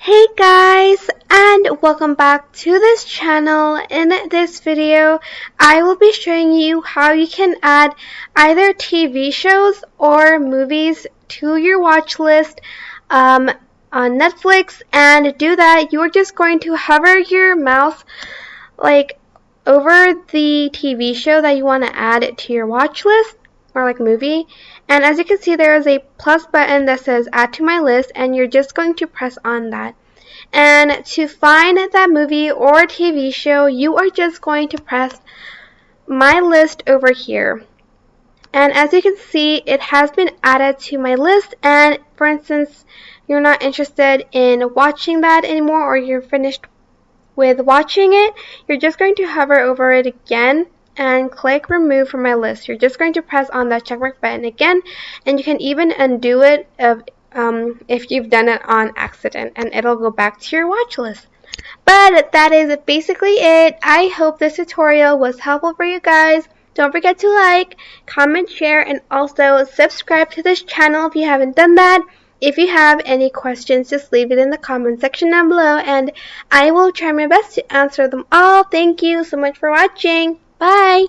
Hey guys, and welcome back to this channel. In this video, I will be showing you how you can add either TV shows or movies to your watch list on Netflix. And to do that, you're just going to hover your mouse over the TV show that you want to add to your watch list or movie, and as you can see, there is a plus button that says add to my list, and you're just going to press on that. And to find that movie or TV show, you are just going to press my list over here. And as you can see, it has been added to my list, and for instance, you're not interested in watching that anymore, or you're finished with watching it, you're just going to hover over it again and click remove from my list. You're just going to press on that checkmark button again, and you can even undo it if you've done it on accident, and it'll go back to your watch list. But that is basically it. I hope this tutorial was helpful for you guys. Don't forget to like, comment, share, and also subscribe to this channel if you haven't done that. If you have any questions, just leave it in the comment section down below, and I will try my best to answer them all. Thank you so much for watching. Bye!